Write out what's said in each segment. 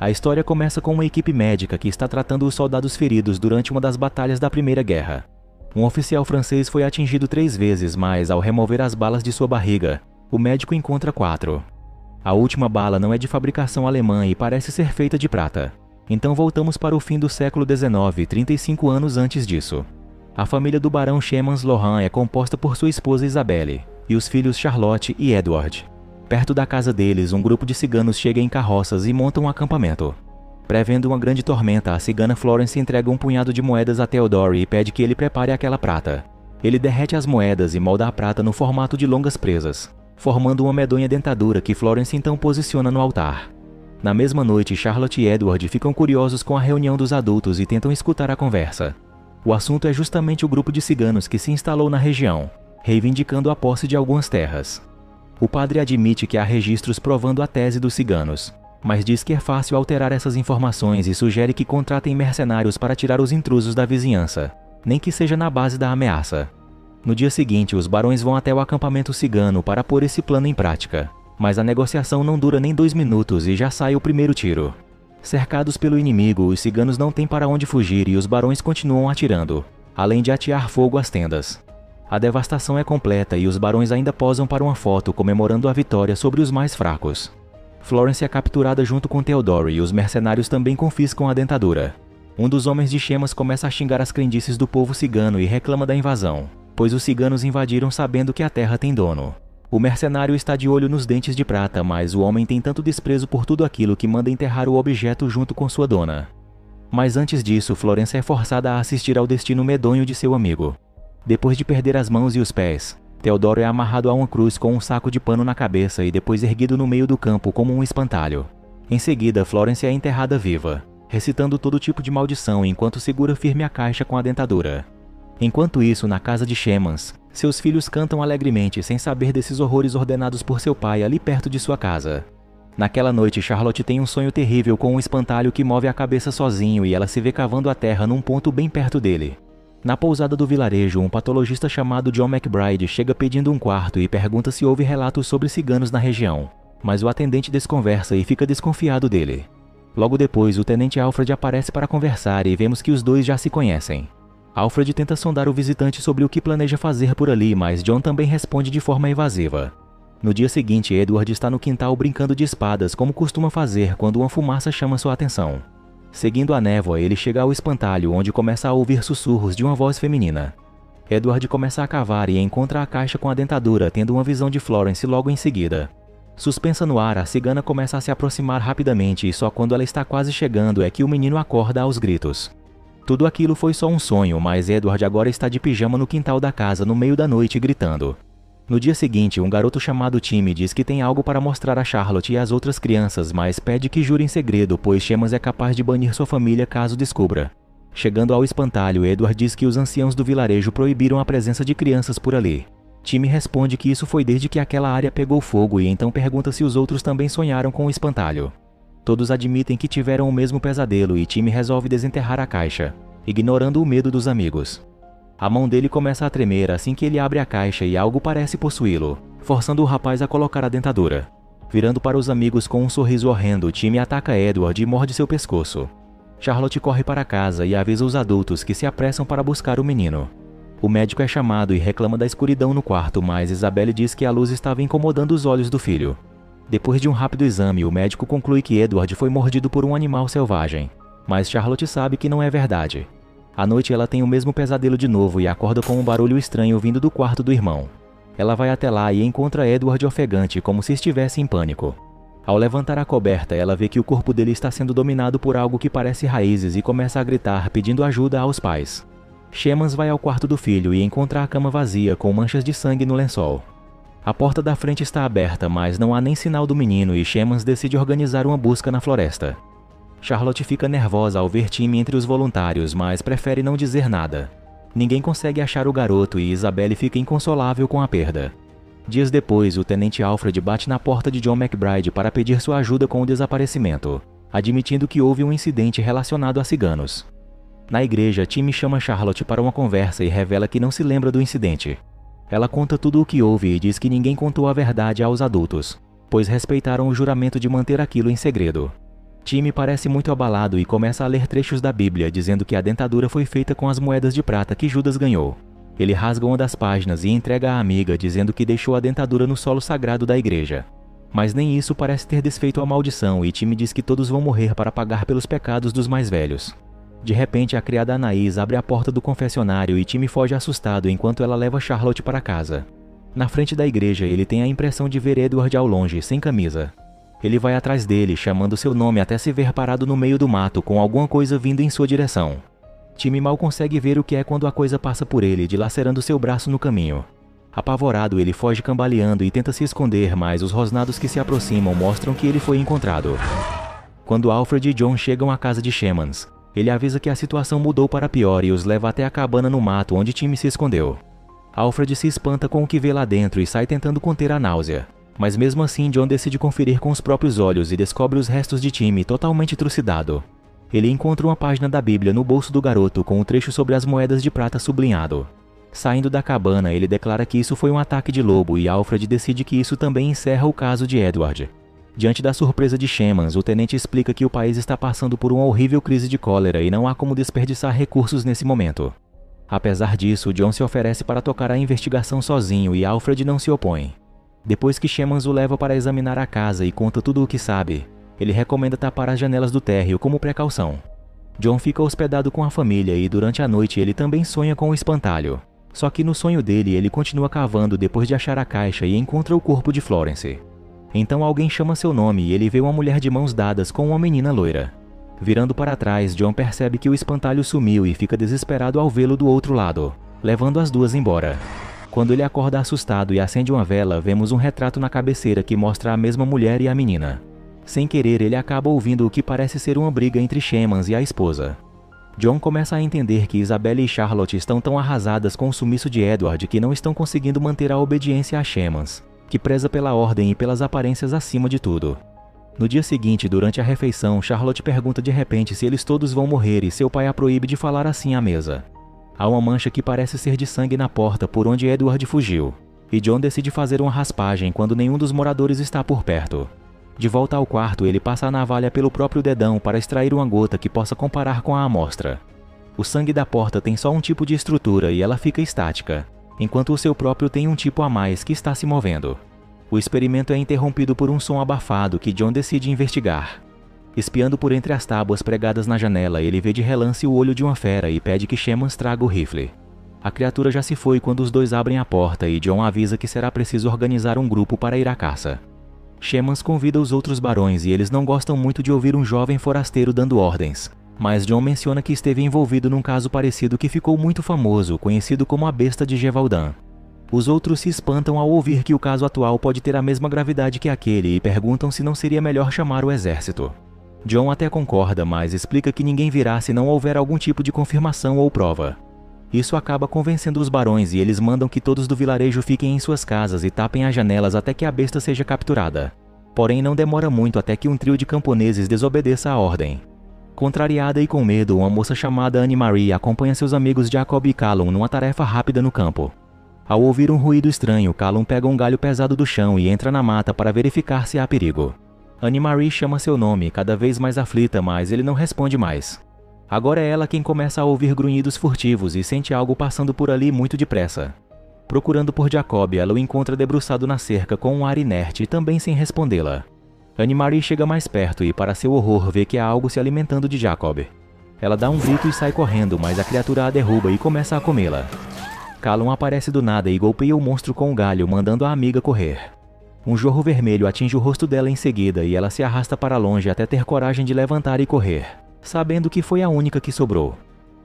A história começa com uma equipe médica que está tratando os soldados feridos durante uma das batalhas da Primeira Guerra. Um oficial francês foi atingido 3 vezes, mas ao remover as balas de sua barriga, o médico encontra 4. A última bala não é de fabricação alemã e parece ser feita de prata. Então voltamos para o fim do século XIX, 35 anos antes disso. A família do barão Chemans-Lohan é composta por sua esposa Isabelle e os filhos Charlotte e Edward. Perto da casa deles, um grupo de ciganos chega em carroças e monta um acampamento. Prevendo uma grande tormenta, a cigana Florence entrega um punhado de moedas a Theodore e pede que ele prepare aquela prata. Ele derrete as moedas e molda a prata no formato de longas presas, formando uma medonha dentadura que Florence então posiciona no altar. Na mesma noite, Charlotte e Edward ficam curiosos com a reunião dos adultos e tentam escutar a conversa. O assunto é justamente o grupo de ciganos que se instalou na região, reivindicando a posse de algumas terras. O padre admite que há registros provando a tese dos ciganos, mas diz que é fácil alterar essas informações e sugere que contratem mercenários para tirar os intrusos da vizinhança, nem que seja na base da ameaça. No dia seguinte, os barões vão até o acampamento cigano para pôr esse plano em prática, mas a negociação não dura nem 2 minutos e já sai o primeiro tiro. Cercados pelo inimigo, os ciganos não têm para onde fugir e os barões continuam atirando, além de atear fogo às tendas. A devastação é completa e os barões ainda posam para uma foto comemorando a vitória sobre os mais fracos. Florence é capturada junto com Theodore e os mercenários também confiscam a dentadura. Um dos homens de Chemas começa a xingar as crendices do povo cigano e reclama da invasão, pois os ciganos invadiram sabendo que a terra tem dono. O mercenário está de olho nos dentes de prata, mas o homem tem tanto desprezo por tudo aquilo que manda enterrar o objeto junto com sua dona. Mas antes disso, Florence é forçada a assistir ao destino medonho de seu amigo. Depois de perder as mãos e os pés, Theodore é amarrado a uma cruz com um saco de pano na cabeça e depois erguido no meio do campo como um espantalho. Em seguida, Florence é enterrada viva, recitando todo tipo de maldição enquanto segura firme a caixa com a dentadura. Enquanto isso, na casa de Chemans, seus filhos cantam alegremente sem saber desses horrores ordenados por seu pai ali perto de sua casa. Naquela noite, Charlotte tem um sonho terrível com um espantalho que move a cabeça sozinho e ela se vê cavando a terra num ponto bem perto dele. Na pousada do vilarejo, um patologista chamado John McBride chega pedindo um quarto e pergunta se houve relatos sobre ciganos na região, mas o atendente desconversa e fica desconfiado dele. Logo depois, o tenente Alfred aparece para conversar e vemos que os dois já se conhecem. Alfred tenta sondar o visitante sobre o que planeja fazer por ali, mas John também responde de forma evasiva. No dia seguinte, Edward está no quintal brincando de espadas, como costuma fazer quando uma fumaça chama sua atenção. Seguindo a névoa, ele chega ao espantalho, onde começa a ouvir sussurros de uma voz feminina. Edward começa a cavar e encontra a caixa com a dentadura, tendo uma visão de Florence logo em seguida. Suspensa no ar, a cigana começa a se aproximar rapidamente e só quando ela está quase chegando é que o menino acorda aos gritos. Tudo aquilo foi só um sonho, mas Edward agora está de pijama no quintal da casa no meio da noite gritando. No dia seguinte, um garoto chamado Timmy diz que tem algo para mostrar a Charlotte e às outras crianças, mas pede que jure em segredo, pois Chemas é capaz de banir sua família caso descubra. Chegando ao espantalho, Edward diz que os anciãos do vilarejo proibiram a presença de crianças por ali. Timmy responde que isso foi desde que aquela área pegou fogo e então pergunta se os outros também sonharam com o espantalho. Todos admitem que tiveram o mesmo pesadelo e Timmy resolve desenterrar a caixa, ignorando o medo dos amigos. A mão dele começa a tremer assim que ele abre a caixa e algo parece possuí-lo, forçando o rapaz a colocar a dentadura. Virando para os amigos com um sorriso horrendo, Timmy ataca Edward e morde seu pescoço. Charlotte corre para casa e avisa os adultos que se apressam para buscar o menino. O médico é chamado e reclama da escuridão no quarto, mas Isabelle diz que a luz estava incomodando os olhos do filho. Depois de um rápido exame, o médico conclui que Edward foi mordido por um animal selvagem, mas Charlotte sabe que não é verdade. À noite ela tem o mesmo pesadelo de novo e acorda com um barulho estranho vindo do quarto do irmão. Ela vai até lá e encontra Edward ofegante como se estivesse em pânico. Ao levantar a coberta, ela vê que o corpo dele está sendo dominado por algo que parece raízes e começa a gritar pedindo ajuda aos pais. Chemans vai ao quarto do filho e encontra a cama vazia com manchas de sangue no lençol. A porta da frente está aberta, mas não há nem sinal do menino e Chemans decide organizar uma busca na floresta. Charlotte fica nervosa ao ver Timmy entre os voluntários, mas prefere não dizer nada. Ninguém consegue achar o garoto e Isabelle fica inconsolável com a perda. Dias depois, o tenente Alfred bate na porta de John McBride para pedir sua ajuda com o desaparecimento, admitindo que houve um incidente relacionado a ciganos. Na igreja, Timmy chama Charlotte para uma conversa e revela que não se lembra do incidente. Ela conta tudo o que houve e diz que ninguém contou a verdade aos adultos, pois respeitaram o juramento de manter aquilo em segredo. Timmy parece muito abalado e começa a ler trechos da Bíblia dizendo que a dentadura foi feita com as moedas de prata que Judas ganhou. Ele rasga uma das páginas e entrega à amiga dizendo que deixou a dentadura no solo sagrado da igreja. Mas nem isso parece ter desfeito a maldição e Timmy diz que todos vão morrer para pagar pelos pecados dos mais velhos. De repente, a criada Anaís abre a porta do confessionário e Timmy foge assustado enquanto ela leva Charlotte para casa. Na frente da igreja, ele tem a impressão de ver Edward ao longe, sem camisa. Ele vai atrás dele, chamando seu nome até se ver parado no meio do mato com alguma coisa vindo em sua direção. Timmy mal consegue ver o que é quando a coisa passa por ele, dilacerando seu braço no caminho. Apavorado, ele foge cambaleando e tenta se esconder, mas os rosnados que se aproximam mostram que ele foi encontrado. Quando Alfred e John chegam à casa de Shemans, ele avisa que a situação mudou para pior e os leva até a cabana no mato onde Timmy se escondeu. Alfred se espanta com o que vê lá dentro e sai tentando conter a náusea. Mas mesmo assim, John decide conferir com os próprios olhos e descobre os restos de Timmy totalmente trucidado. Ele encontra uma página da Bíblia no bolso do garoto com um trecho sobre as moedas de prata sublinhado. Saindo da cabana, ele declara que isso foi um ataque de lobo e Alfred decide que isso também encerra o caso de Edward. Diante da surpresa de Shemans, o tenente explica que o país está passando por uma horrível crise de cólera e não há como desperdiçar recursos nesse momento. Apesar disso, John se oferece para tocar a investigação sozinho e Alfred não se opõe. Depois que Shemans o leva para examinar a casa e conta tudo o que sabe, ele recomenda tapar as janelas do térreo como precaução. John fica hospedado com a família e durante a noite ele também sonha com o espantalho. Só que no sonho dele ele continua cavando depois de achar a caixa e encontra o corpo de Florence. Então alguém chama seu nome e ele vê uma mulher de mãos dadas com uma menina loira. Virando para trás, John percebe que o espantalho sumiu e fica desesperado ao vê-lo do outro lado, levando as duas embora. Quando ele acorda assustado e acende uma vela, vemos um retrato na cabeceira que mostra a mesma mulher e a menina. Sem querer, ele acaba ouvindo o que parece ser uma briga entre Shemans e a esposa. John começa a entender que Isabelle e Charlotte estão tão arrasadas com o sumiço de Edward que não estão conseguindo manter a obediência a Shemans, que preza pela ordem e pelas aparências acima de tudo. No dia seguinte, durante a refeição, Charlotte pergunta de repente se eles todos vão morrer e seu pai a proíbe de falar assim à mesa. Há uma mancha que parece ser de sangue na porta por onde Edward fugiu, e John decide fazer uma raspagem quando nenhum dos moradores está por perto. De volta ao quarto, ele passa a navalha pelo próprio dedão para extrair uma gota que possa comparar com a amostra. O sangue da porta tem só um tipo de estrutura e ela fica estática, enquanto o seu próprio tem um tipo a mais que está se movendo. O experimento é interrompido por um som abafado que John decide investigar. Espiando por entre as tábuas pregadas na janela, ele vê de relance o olho de uma fera e pede que Shemans traga o rifle. A criatura já se foi quando os dois abrem a porta e John avisa que será preciso organizar um grupo para ir à caça. Shemans convida os outros barões e eles não gostam muito de ouvir um jovem forasteiro dando ordens, mas John menciona que esteve envolvido num caso parecido que ficou muito famoso, conhecido como a Besta de Gévaudan. Os outros se espantam ao ouvir que o caso atual pode ter a mesma gravidade que aquele e perguntam se não seria melhor chamar o exército. John até concorda, mas explica que ninguém virá se não houver algum tipo de confirmação ou prova. Isso acaba convencendo os barões e eles mandam que todos do vilarejo fiquem em suas casas e tapem as janelas até que a besta seja capturada. Porém, não demora muito até que um trio de camponeses desobedeça a ordem. Contrariada e com medo, uma moça chamada Anne-Marie acompanha seus amigos Jacob e Callum numa tarefa rápida no campo. Ao ouvir um ruído estranho, Callum pega um galho pesado do chão e entra na mata para verificar se há perigo. Anne-Marie chama seu nome, cada vez mais aflita, mas ele não responde mais. Agora é ela quem começa a ouvir grunhidos furtivos e sente algo passando por ali muito depressa. Procurando por Jacob, ela o encontra debruçado na cerca com um ar inerte e também sem respondê-la. Anne-Marie chega mais perto e, para seu horror, vê que há algo se alimentando de Jacob. Ela dá um grito e sai correndo, mas a criatura a derruba e começa a comê-la. Callum aparece do nada e golpeia o monstro com um galho, mandando a amiga correr. Um jorro vermelho atinge o rosto dela em seguida e ela se arrasta para longe até ter coragem de levantar e correr, sabendo que foi a única que sobrou.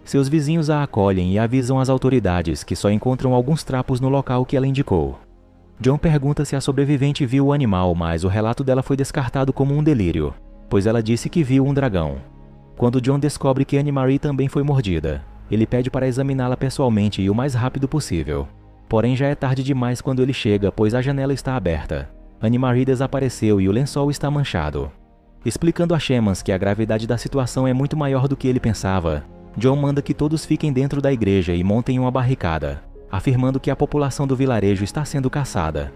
Seus vizinhos a acolhem e avisam as autoridades, que só encontram alguns trapos no local que ela indicou. John pergunta se a sobrevivente viu o animal, mas o relato dela foi descartado como um delírio, pois ela disse que viu um dragão. Quando John descobre que Anne-Marie também foi mordida, ele pede para examiná-la pessoalmente e o mais rápido possível. Porém, já é tarde demais quando ele chega, pois a janela está aberta. Anne-Marie desapareceu e o lençol está manchado. Explicando a Shemans que a gravidade da situação é muito maior do que ele pensava, John manda que todos fiquem dentro da igreja e montem uma barricada, afirmando que a população do vilarejo está sendo caçada.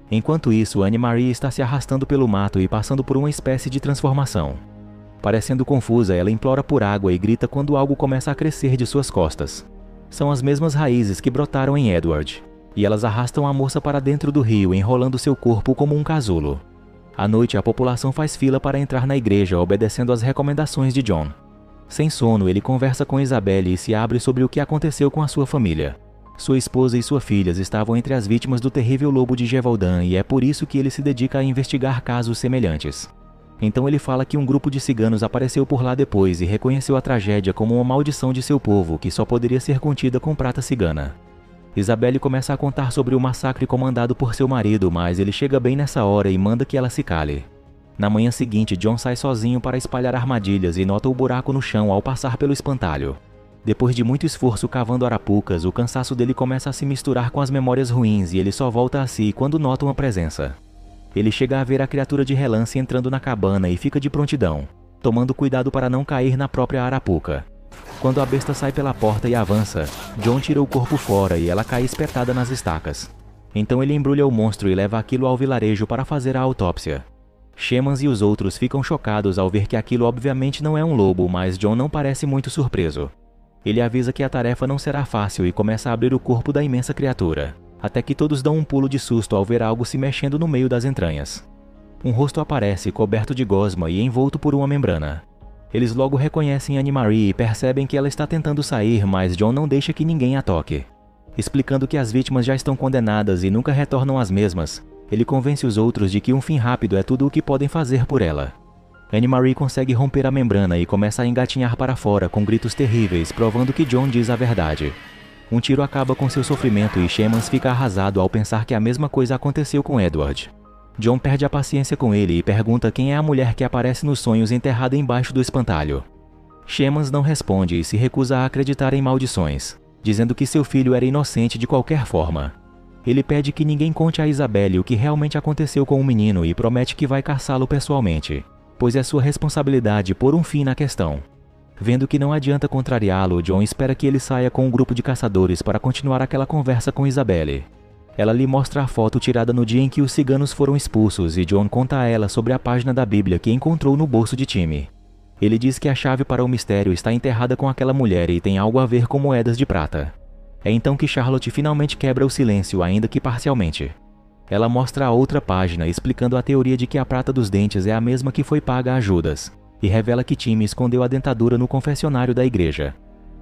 Enquanto isso, Anne-Marie está se arrastando pelo mato e passando por uma espécie de transformação. Parecendo confusa, ela implora por água e grita quando algo começa a crescer de suas costas. São as mesmas raízes que brotaram em Edward, e elas arrastam a moça para dentro do rio, enrolando seu corpo como um casulo. À noite, a população faz fila para entrar na igreja, obedecendo às recomendações de John. Sem sono, ele conversa com Isabelle e se abre sobre o que aconteceu com a sua família. Sua esposa e suas filhas estavam entre as vítimas do terrível lobo de Gévaudan e é por isso que ele se dedica a investigar casos semelhantes. Então ele fala que um grupo de ciganos apareceu por lá depois e reconheceu a tragédia como uma maldição de seu povo que só poderia ser contida com prata cigana. Isabelle começa a contar sobre o massacre comandado por seu marido, mas ele chega bem nessa hora e manda que ela se cale. Na manhã seguinte, John sai sozinho para espalhar armadilhas e nota o buraco no chão ao passar pelo espantalho. Depois de muito esforço cavando arapucas, o cansaço dele começa a se misturar com as memórias ruins e ele só volta a si quando nota uma presença. Ele chega a ver a criatura de relance entrando na cabana e fica de prontidão, tomando cuidado para não cair na própria arapuca. Quando a besta sai pela porta e avança, John tira o corpo fora e ela cai espetada nas estacas. Então ele embrulha o monstro e leva aquilo ao vilarejo para fazer a autópsia. Shemans e os outros ficam chocados ao ver que aquilo obviamente não é um lobo, mas John não parece muito surpreso. Ele avisa que a tarefa não será fácil e começa a abrir o corpo da imensa criatura, até que todos dão um pulo de susto ao ver algo se mexendo no meio das entranhas. Um rosto aparece, coberto de gosma e envolto por uma membrana. Eles logo reconhecem Anne-Marie e percebem que ela está tentando sair, mas John não deixa que ninguém a toque. Explicando que as vítimas já estão condenadas e nunca retornam às mesmas, ele convence os outros de que um fim rápido é tudo o que podem fazer por ela. Anne-Marie consegue romper a membrana e começa a engatinhar para fora com gritos terríveis, provando que John diz a verdade. Um tiro acaba com seu sofrimento e Shemans fica arrasado ao pensar que a mesma coisa aconteceu com Edward. John perde a paciência com ele e pergunta quem é a mulher que aparece nos sonhos enterrada embaixo do espantalho. Shemans não responde e se recusa a acreditar em maldições, dizendo que seu filho era inocente de qualquer forma. Ele pede que ninguém conte a Isabelle o que realmente aconteceu com o menino e promete que vai caçá-lo pessoalmente, pois é sua responsabilidade pôr um fim na questão. Vendo que não adianta contrariá-lo, John espera que ele saia com um grupo de caçadores para continuar aquela conversa com Isabelle. Ela lhe mostra a foto tirada no dia em que os ciganos foram expulsos e John conta a ela sobre a página da Bíblia que encontrou no bolso de Timmy. Ele diz que a chave para o mistério está enterrada com aquela mulher e tem algo a ver com moedas de prata. É então que Charlotte finalmente quebra o silêncio, ainda que parcialmente. Ela mostra a outra página, explicando a teoria de que a prata dos dentes é a mesma que foi paga a Judas, e revela que Timmy escondeu a dentadura no confessionário da igreja.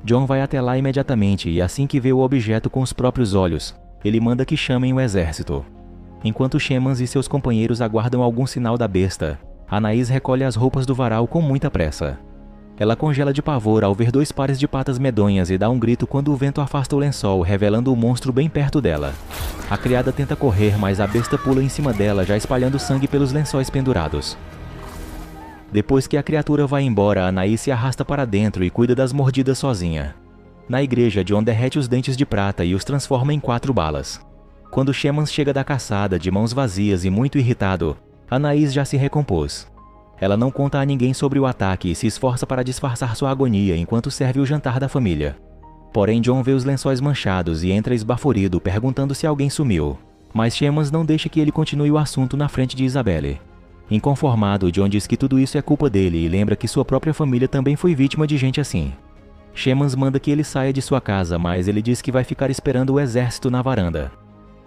John vai até lá imediatamente e assim que vê o objeto com os próprios olhos, ele manda que chamem o exército. Enquanto Shemans e seus companheiros aguardam algum sinal da besta, Anaís recolhe as roupas do varal com muita pressa. Ela congela de pavor ao ver 2 pares de patas medonhas e dá um grito quando o vento afasta o lençol, revelando o monstro bem perto dela. A criada tenta correr, mas a besta pula em cima dela, já espalhando sangue pelos lençóis pendurados. Depois que a criatura vai embora, Anaís se arrasta para dentro e cuida das mordidas sozinha. Na igreja, John derrete os dentes de prata e os transforma em 4 balas. Quando Shemans chega da caçada, de mãos vazias e muito irritado, Anaís já se recompôs. Ela não conta a ninguém sobre o ataque e se esforça para disfarçar sua agonia enquanto serve o jantar da família. Porém, John vê os lençóis manchados e entra esbaforido, perguntando se alguém sumiu. Mas Shemans não deixa que ele continue o assunto na frente de Isabelle. Inconformado, John diz que tudo isso é culpa dele e lembra que sua própria família também foi vítima de gente assim. Shemans manda que ele saia de sua casa, mas ele diz que vai ficar esperando o exército na varanda.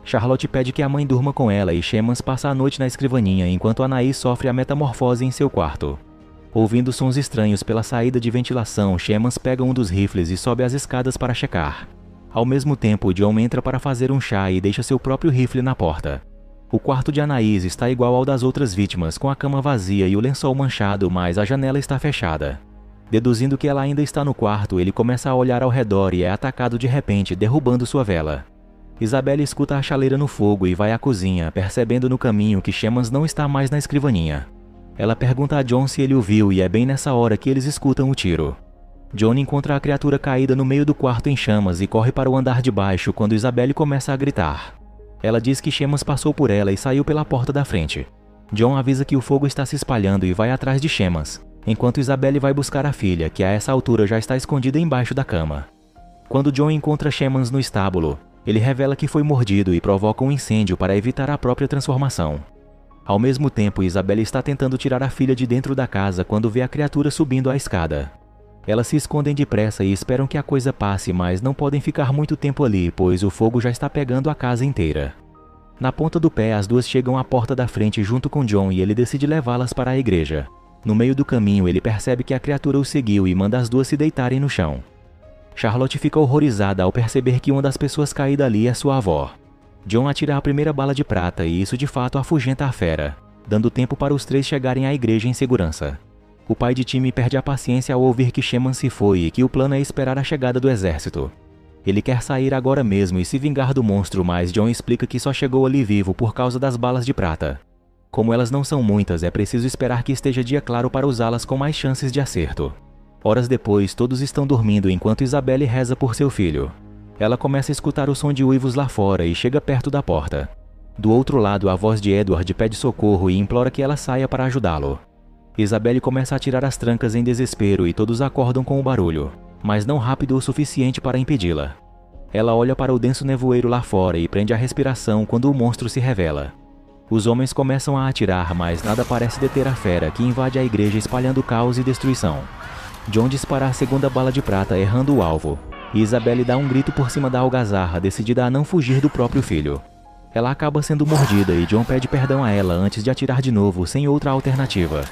Charlotte pede que a mãe durma com ela e Shemans passa a noite na escrivaninha enquanto Anaís sofre a metamorfose em seu quarto. Ouvindo sons estranhos pela saída de ventilação, Shemans pega um dos rifles e sobe as escadas para checar. Ao mesmo tempo, John entra para fazer um chá e deixa seu próprio rifle na porta. O quarto de Anaís está igual ao das outras vítimas, com a cama vazia e o lençol manchado, mas a janela está fechada. Deduzindo que ela ainda está no quarto, ele começa a olhar ao redor e é atacado de repente, derrubando sua vela. Isabelle escuta a chaleira no fogo e vai à cozinha, percebendo no caminho que Shemans não está mais na escrivaninha. Ela pergunta a John se ele o viu e é bem nessa hora que eles escutam o tiro. John encontra a criatura caída no meio do quarto em chamas e corre para o andar de baixo quando Isabelle começa a gritar. Ela diz que Shemans passou por ela e saiu pela porta da frente. John avisa que o fogo está se espalhando e vai atrás de Shemans, enquanto Isabelle vai buscar a filha, que a essa altura já está escondida embaixo da cama. Quando John encontra Shemans no estábulo, ele revela que foi mordido e provoca um incêndio para evitar a própria transformação. Ao mesmo tempo, Isabelle está tentando tirar a filha de dentro da casa quando vê a criatura subindo a escada. Elas se escondem depressa e esperam que a coisa passe, mas não podem ficar muito tempo ali, pois o fogo já está pegando a casa inteira. Na ponta do pé, as duas chegam à porta da frente junto com John e ele decide levá-las para a igreja. No meio do caminho, ele percebe que a criatura o seguiu e manda as duas se deitarem no chão. Charlotte fica horrorizada ao perceber que uma das pessoas caídas ali é sua avó. John atira a primeira bala de prata e isso de fato afugenta a fera, dando tempo para os três chegarem à igreja em segurança. O pai de Timmy perde a paciência ao ouvir que Shaman se foi e que o plano é esperar a chegada do exército. Ele quer sair agora mesmo e se vingar do monstro, mas John explica que só chegou ali vivo por causa das balas de prata. Como elas não são muitas, é preciso esperar que esteja dia claro para usá-las com mais chances de acerto. Horas depois, todos estão dormindo enquanto Isabelle reza por seu filho. Ela começa a escutar o som de uivos lá fora e chega perto da porta. Do outro lado, a voz de Edward pede socorro e implora que ela saia para ajudá-lo. Isabelle começa a tirar as trancas em desespero e todos acordam com o barulho, mas não rápido o suficiente para impedi-la. Ela olha para o denso nevoeiro lá fora e prende a respiração quando o monstro se revela. Os homens começam a atirar, mas nada parece deter a fera, que invade a igreja espalhando caos e destruição. John dispara a segunda bala de prata, errando o alvo, e Isabelle dá um grito por cima da algazarra, decidida a não fugir do próprio filho. Ela acaba sendo mordida e John pede perdão a ela antes de atirar de novo, sem outra alternativa.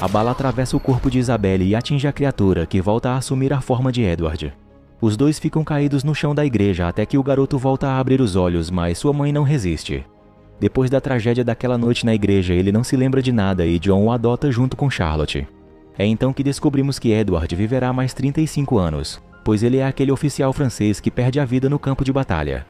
A bala atravessa o corpo de Isabelle e atinge a criatura, que volta a assumir a forma de Edward. Os dois ficam caídos no chão da igreja até que o garoto volta a abrir os olhos, mas sua mãe não resiste. Depois da tragédia daquela noite na igreja, ele não se lembra de nada e John o adota junto com Charlotte. É então que descobrimos que Edward viverá mais 35 anos, pois ele é aquele oficial francês que perde a vida no campo de batalha.